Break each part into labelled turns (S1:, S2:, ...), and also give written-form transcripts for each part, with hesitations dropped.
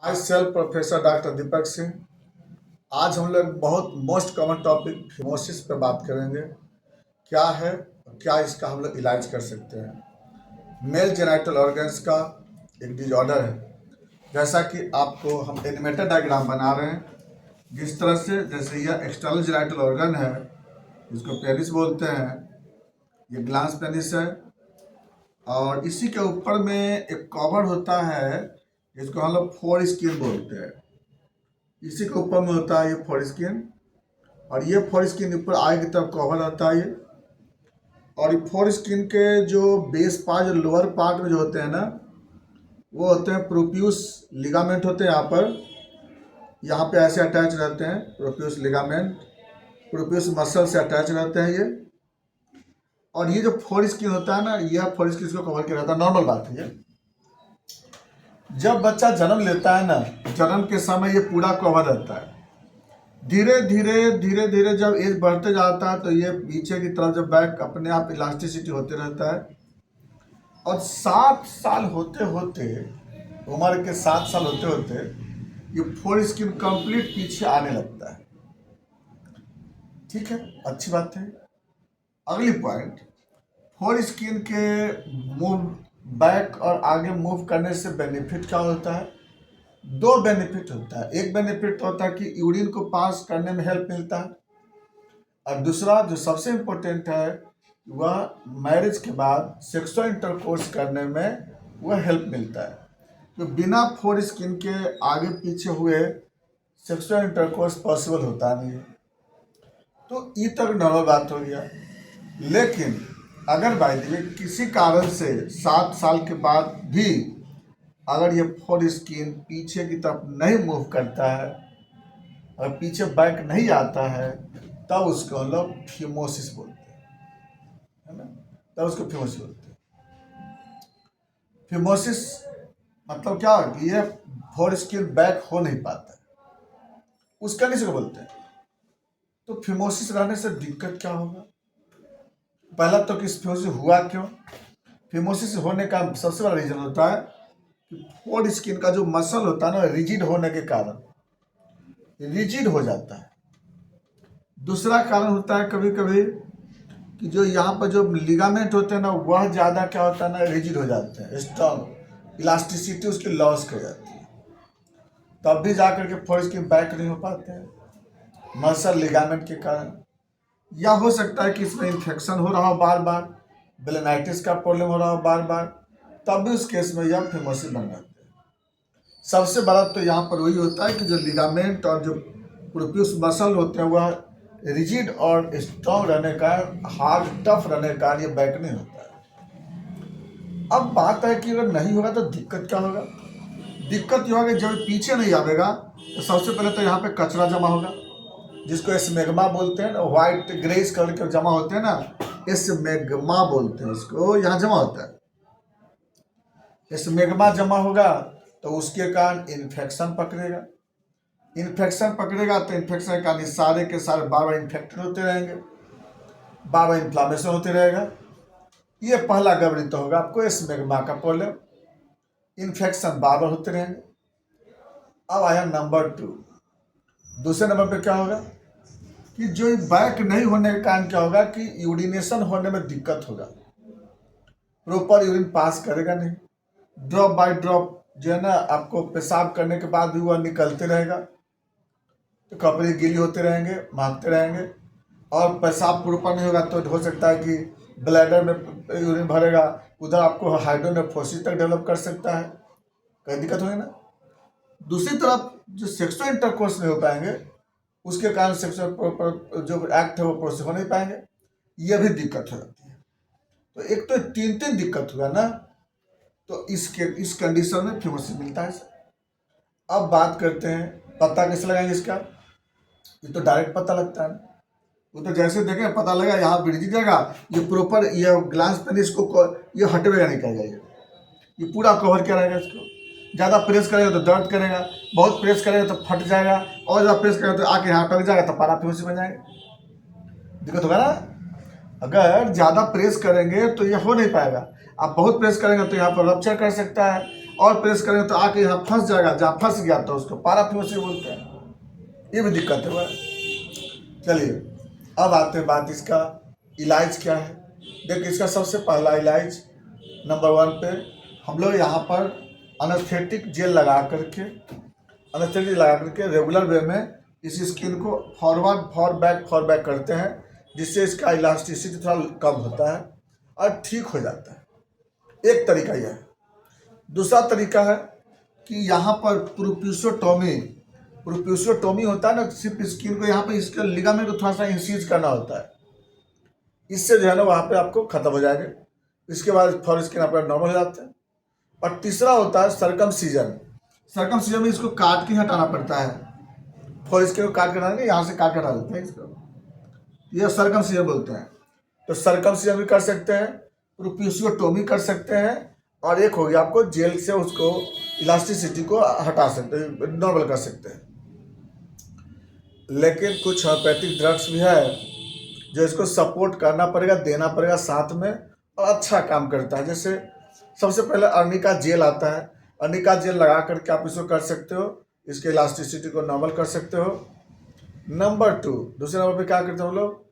S1: My self professor doctor Deepak Singh. आज हम लोग बहुत मोस्ट कॉमन टॉपिक फिमोसिस पे बात करेंगे। क्या है और क्या इसका हम लोग इलाज कर सकते हैं। मेल जेनाइटल ऑर्गन्स का एक डिजॉर्डर है। जैसा कि आपको हम एनिमेटेड डायग्राम बना रहे हैं, जिस तरह से जैसे यह एक्सटर्नल जेनाइटल ऑर्गन है, जिसको पेनिस बोलते हैं। ये ग्लांस पेनिस है और इसी के ऊपर में एक कवर होता है जिसको हम लोग फोर स्किन बोलते हैं। इसी के ऊपर में होता है ये फोर स्किन, और ये फोर स्किन ऊपर आगे की तरफ कवर आता है ये। और ये फोर स्किन के जो बेस पार्ट, जो लोअर पार्ट में जो होते हैं ना, वो होते हैं प्रोप्यूस लिगामेंट होते हैं। यहाँ पे ऐसे अटैच रहते हैं प्रोप्यूस लिगामेंट, प्रोप्यूस मसल से अटैच रहते हैं ये। और ये जो फोर स्किन होता है ना, यह फोर स्किन को कवर किया रहता है। नॉर्मल बात है ये। जब बच्चा जन्म लेता है ना, जन्म के समय ये पूरा कवर रहता है। धीरे धीरे जब एज बढ़ते जाता है तो ये पीछे की तरफ जब बैक अपने आप इलास्टिसिटी होते रहता है। और 7 साल होते होते, उम्र के 7 साल होते होते ये फोर स्किन कंप्लीट पीछे आने लगता है। ठीक है, अच्छी बात है। अगली पॉइंट, फोर स्किन के मूव बैक और आगे मूव करने से बेनिफिट क्या होता है? 2 बेनिफिट होता है। एक बेनिफिट होता है कि यूरिन को पास करने में हेल्प मिलता है, और दूसरा जो सबसे इम्पोर्टेंट है वह मैरिज के बाद सेक्सुअल इंटरकोर्स करने में वह हेल्प मिलता है। तो बिना फोर स्किन के आगे पीछे हुए सेक्सुअल इंटरकोर्स पॉसिबल होता नहीं है। तो ये तक नॉर्मल बात हो गया। लेकिन अगर बाई द वे किसी कारण से 7 साल के बाद भी अगर ये फोर स्किन पीछे की तरफ नहीं मूव करता है और पीछे बैक नहीं आता है, तब उसको हम लोग फिमोसिस बोलते हैं, है ना। तब उसको फिमोसिस बोलते हैं। फिमोसिस मतलब क्या है कि ये फोर स्किन बैक हो नहीं पाता है, उस कंडीशन को बोलते हैं। तो फिमोसिस रहने से दिक्कत क्या होगा? पहला तो कि फिमोसिस हुआ क्यों? फिमोसिस होने का सबसे बड़ा रीजन होता है कि फोर स्किन का जो मसल होता है ना, रिजिड होने के कारण रिजिड हो जाता है। दूसरा कारण होता है कभी कभी कि जो यहाँ पर जो लिगामेंट होते हैं ना, वह ज़्यादा क्या होता है ना, रिजिड हो जाते हैं, स्ट्रॉन्ग, इलास्टिसिटी उसकी लॉस कर जाती है। तब भी जा करके फोर स्किन बैक नहीं हो पाते हैं मसल लिगामेंट के कारण। या हो सकता है कि इसमें इन्फेक्शन हो रहा हो बार बार, बेलेनाइटिस का प्रॉब्लम हो रहा हो बार बार, तब भी उस केस में यह फिमोसिस बन जाते हैं। सबसे बड़ा तो यहाँ पर वही होता है कि जो लिगामेंट और जो प्रोप्यूस मसल होते हैं वह रिजिड और स्ट्रॉन्ग रहने का, हार्ड टफ रहने का ये बैक नहीं होता है। अब बात है कि अगर नहीं होगा तो दिक्कत क्या होगा? दिक्कत ये होगा कि जब पीछे नहीं आवेगा तो सबसे पहले तो यहाँ पे कचरा जमा होगा, जिसको स्मेग्मा बोलते हैं ना, व्हाइट ग्रेस कलर के जमा होते हैं ना, स्मेग्मा बोलते हैं इसको। यहाँ जमा होता है, स्मेग्मा जमा होगा तो उसके कारण इन्फेक्शन पकड़ेगा। इन्फेक्शन पकड़ेगा तो इन्फेक्शन के कारण सारे के सारे बार बार इन्फेक्टेड होते रहेंगे, बार बार इन्फ्लामेशन होते रहेगा। ये पहला गड़बड़ी तो होगा आपको, स्मेग्मा का प्रॉब्लम, इन्फेक्शन बार बार होते रहेंगे। अब आया नंबर 2। दूसरे नंबर पे क्या होगा कि जो बैक नहीं होने के कारण क्या होगा कि यूरिनेशन होने में दिक्कत होगा, प्रॉपर यूरिन पास करेगा नहीं। ड्रॉप बाय ड्रॉप जो है ना, आपको पेशाब करने के बाद भी वह निकलते रहेगा, तो कपड़े गीले होते रहेंगे, महकते रहेंगे। और पेशाब प्रॉपर नहीं होगा तो हो सकता है कि ब्लैडर में यूरिन भरेगा, उधर आपको हाइड्रोनेफ्रोसिस तक डेवलप कर सकता है, कई दिक्कत होगी ना। दूसरी तरफ जो सेक्सुअल इंटरकोर्स नहीं हो पाएंगे, उसके कारण सेक्सुअल जो एक्ट है वो प्रोसेस हो नहीं पाएंगे, ये भी दिक्कत हो जाती है। तो एक तो 3 दिक्कत हुआ ना, तो इस कंडीशन में फिमोसिस मिलता है। अब बात करते हैं पता कैसे लगाएंगे इसका। ये तो डायरेक्ट पता लगता है, वो तो जैसे देखें पता लगा यहाँ ब्रिज जाएगा, ये प्रॉपर ये ग्लांस पेनिस को ये हटेगा नहीं करेगा, ये पूरा कवर क्या रहेगा इसको। ज़्यादा प्रेस करेगा तो दर्द करेगा, बहुत प्रेस करेगा तो फट जाएगा, और ज़्यादा प्रेस करेगा तो आके यहाँ अटक जाएगा, तो पैराफिमोसिस बन जाएगा, दिक्कत होगा ना। अगर ज़्यादा प्रेस करेंगे तो ये हो नहीं पाएगा, आप बहुत प्रेस करेंगे तो यहाँ पर रप्चर कर सकता है, और प्रेस करेंगे तो आके यहाँ फंस जाएगा, जहाँ फंस गया तो उसको पाराफिमोसिस बोलते हैं। ये भी दिक्कत है भाई। चलिए अब आते हैं बात इसका इलाज क्या है। देखिए इसका सबसे पहला इलाज नंबर 1 पे हम लोग यहाँ पर एनेस्थेटिक जेल लगा करके रेगुलर वे में इस स्किन को फॉर बैक करते हैं, जिससे इसका इलास्टिसिटी थोड़ा कम होता है और ठीक हो जाता है। एक तरीका यह है। दूसरा तरीका है कि यहाँ पर प्रोप्यूसोटोमी होता है ना, सिर्फ स्किन को यहाँ पे इसके लिगामेंट को थोड़ा सा इंसीज करना होता है। इससे जो है ना वहाँ पे आपको खत्म हो जाएगा। इसके बाद फॉर स्किन आपका नॉर्मल हो जाता है। और तीसरा होता है सर्कमसीजन में इसको काट के हटाना पड़ता है। फॉर स्किन को काट के हटाना, यहाँ से काट के हटा देते हैं इसको, ये सर्कमसीजन बोलते हैं। तो सर्कमसीजन भी कर सकते हैं, प्रोप्यूसोटोमी कर सकते हैं, और एक हो गया आपको जेल से उसको इलास्टिसिटी को हटा सकते हैं, नॉर्मल कर सकते हैं। लेकिन कुछ होम्योपैथिक ड्रग्स भी है जो इसको सपोर्ट करना पड़ेगा, देना पड़ेगा साथ में, और अच्छा काम करता है। जैसे सबसे पहले अर्निका जेल आता है, अर्निका जेल लगा करके आप इसको कर सकते हो, इसके इलास्टिसिटी को नॉर्मल कर सकते हो। नंबर 2, दूसरे नंबर पे क्या करते हैं हम लोग,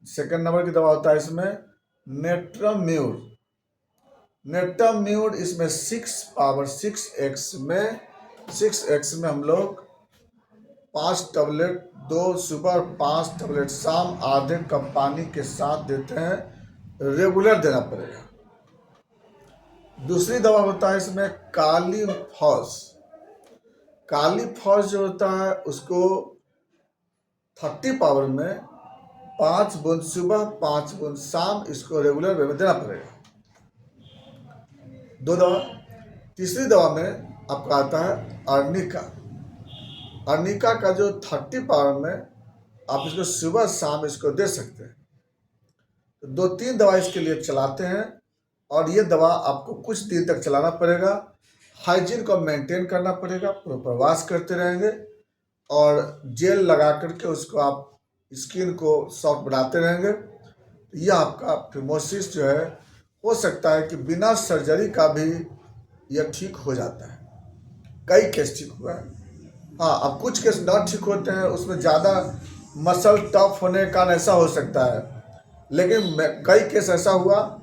S1: सेकेंड नंबर की दवा होता है इसमें नेट्राम्यूर। इसमें 6x में हम लोग 5 टैबलेट, 2 सुबह 5 टैबलेट शाम, आधे कप पानी के साथ देते हैं। रेगुलर देना पड़ेगा। दूसरी दवा होता है इसमें कालीफॉस जो होता है उसको 30 पावर में 5 बूंद सुबह 5 बूंद शाम, इसको रेगुलर वे में देना पड़ेगा। 2 दवा। तीसरी दवा में आपका आता है अर्निका का जो 30 पावर में आप इसको सुबह शाम इसको दे सकते हैं। तो 2-3 दवा इसके लिए चलाते हैं, और ये दवा आपको कुछ दिन तक चलाना पड़ेगा। हाइजीन को मेंटेन करना पड़ेगा, प्रवास करते रहेंगे, और जेल लगा करके उसको आप स्किन को सॉफ्ट बनाते रहेंगे। यह आपका फिमोसिस जो है हो सकता है कि बिना सर्जरी का भी यह ठीक हो जाता है। कई केस ठीक हुआ है। हाँ, अब कुछ केस ना ठीक होते हैं, उसमें ज़्यादा मसल टफ होने का ऐसा हो सकता है। लेकिन कई केस ऐसा हुआ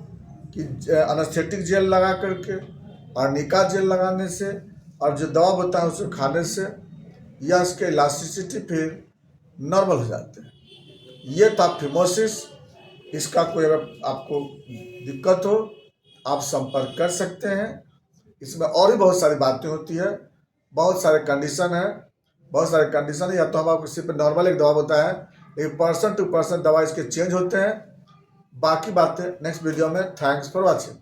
S1: कि एनेस्थेटिक जेल लगा करके, अर्निका जेल लगाने से, और जो दवा होता है उसे खाने से, या इसके इलास्टिसिटी फिर नॉर्मल हो जाते हैं। ये था फिमोसिस। इसका कोई अगर आपको दिक्कत हो आप संपर्क कर सकते हैं। इसमें और भी बहुत सारी बातें होती है, बहुत सारे कंडीशन है, या तो हम आपको सिर्फ नॉर्मल एक दवा होता है, लेकिन पर्सन टू पर्सन दवा इसके चेंज होते हैं। बाकी बातें नेक्स्ट वीडियो में। Thanks for watching.